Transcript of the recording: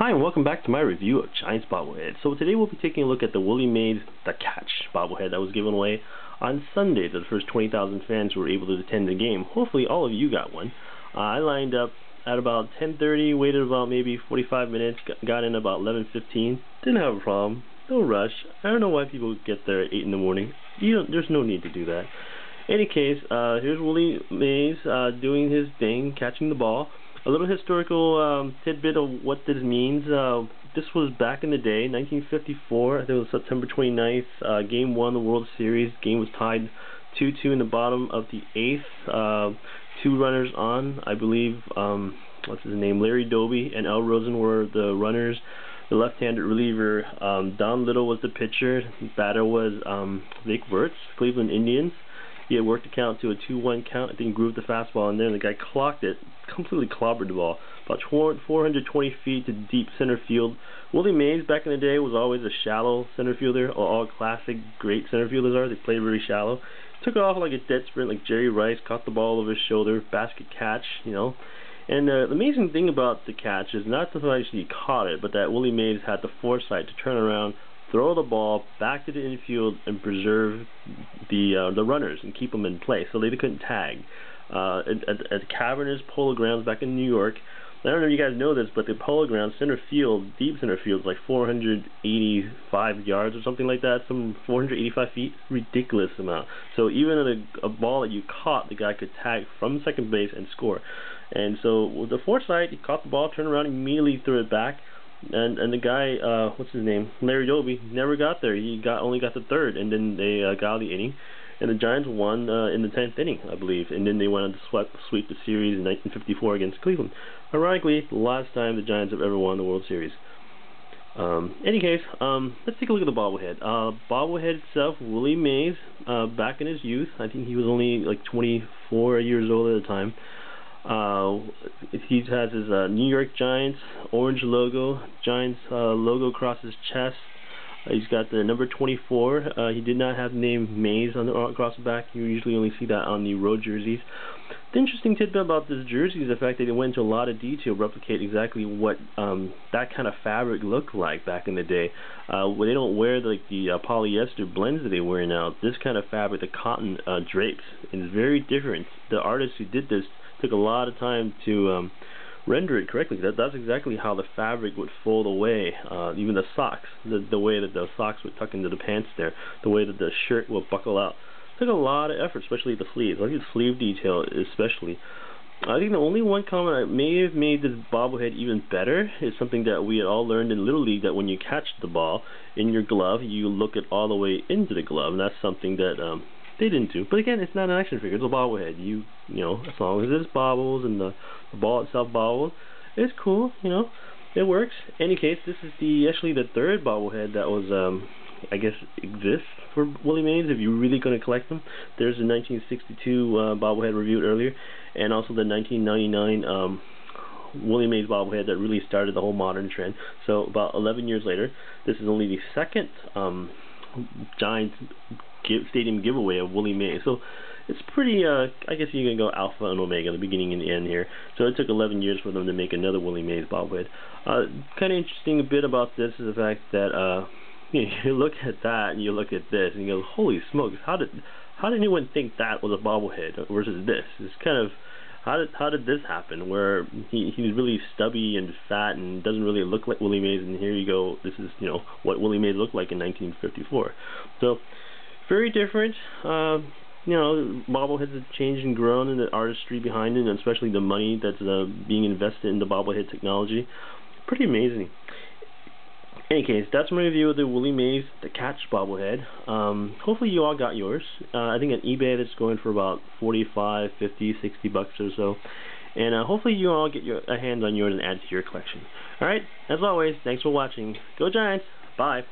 Hi and welcome back to my review of Giants Bobblehead. So today we'll be taking a look at the Willie Mays The Catch Bobblehead that was given away on Sunday to the first 20,000 fans who were able to attend the game. Hopefully all of you got one. I lined up at about 10:30, waited about maybe 45 minutes, got in about 11:15. Didn't have a problem, no rush. I don't know why people get there at 8 in the morning. There's no need to do that. In any case, here's Willie Mays doing his thing, catching the ball. A little historical tidbit of what this means. This was back in the day, 1954. I think it was September 29th. Game 1 of the World Series. Game was tied 2-2 in the bottom of the 8th. Two runners on. I believe, what's his name? Larry Doby and Al Rosen were the runners. The left-handed reliever, Don Little, was the pitcher. The batter was Vic Wirtz, Cleveland Indians. He had worked the count to a 2-1 count. I think he grooved the fastball in there, and the guy clocked it, completely clobbered the ball. About 420 feet to deep center field. Willie Mays, back in the day, was always a shallow center fielder. All classic great center fielders are. They play very shallow. Took it off like a dead sprint, like Jerry Rice, caught the ball over his shoulder, basket catch, you know. And the amazing thing about the catch is not the fact that he caught it, but that Willie Mays had the foresight to turn around, throw the ball back to the infield, and preserve the runners and keep them in place so they couldn't tag. At cavernous Polo Grounds back in New York, I don't know if you guys know this, but the Polo Grounds center field, deep center field, is like 485 yards or something like that, some 485 feet, ridiculous amount. So even at a ball that you caught, the guy could tag from second base and score. And so with the foresight, he caught the ball, turned around, immediately threw it back. And the guy, what's his name, Larry Doby, never got there. He only got the third, and then they got out of the inning, and the Giants won in the 10th inning, I believe, and then they went on to sweep the series in 1954 against Cleveland. Ironically, the last time the Giants have ever won the World Series. Any case, let's take a look at the bobblehead. Bobblehead itself, Willie Mays, back in his youth. I think he was only like 24 years old at the time. He has his New York Giants orange logo, Giants logo across his chest. He's got the number 24. He did not have the name Mays across the back. You usually only see that on the road jerseys. The interesting tidbit about this jersey is the fact that they went into a lot of detail to replicate exactly what that kind of fabric looked like back in the day. When they don't wear the polyester blends that they wear now, this kind of fabric, the cotton drapes, is very different. The artists who did this took a lot of time to render it correctly. That's exactly how the fabric would fold away. Even the socks, the way that the socks would tuck into the pants there, the way that the shirt would buckle out. Took a lot of effort, especially the sleeves. I think the sleeve detail especially. I think the only one comment that may have made this bobblehead even better is something that we had all learned in Little League, that when you catch the ball in your glove, you look it all the way into the glove, and that's something that they didn't do. But again, it's not an action figure, it's a bobblehead. You know, as long as it bobbles and the ball itself bobbles, it's cool, you know, it works. In any case, this is actually the third bobblehead that was, I guess, exists for Willie Mays, if you're really going to collect them. There's the 1962 bobblehead reviewed earlier, and also the 1999 Willie Mays bobblehead that really started the whole modern trend. So about 11 years later, this is only the second Giants stadium giveaway of Willie Mays. So it's pretty, I guess you can go alpha and omega, the beginning and the end here. So it took 11 years for them to make another Willie Mays bobblehead. Kind of interesting bit about this is the fact that you look at that and you look at this and you go, holy smokes, how did anyone think that was a bobblehead versus this? It's kind of, how did this happen, where he's really stubby and fat and doesn't really look like Willie Mays, and here you go, this is, you know, what Willie Mays looked like in 1954. So very different. You know, bobbleheads have changed and grown, and the artistry behind it, and especially the money that's being invested in the bobblehead technology. Pretty amazing. In any case, that's my review of the Willie Mays The Catch bobblehead. Hopefully you all got yours. I think on eBay that's going for about 45, 50, 60 bucks or so. And hopefully you all get a hand on yours and add to your collection. Alright, as always, thanks for watching. Go Giants! Bye!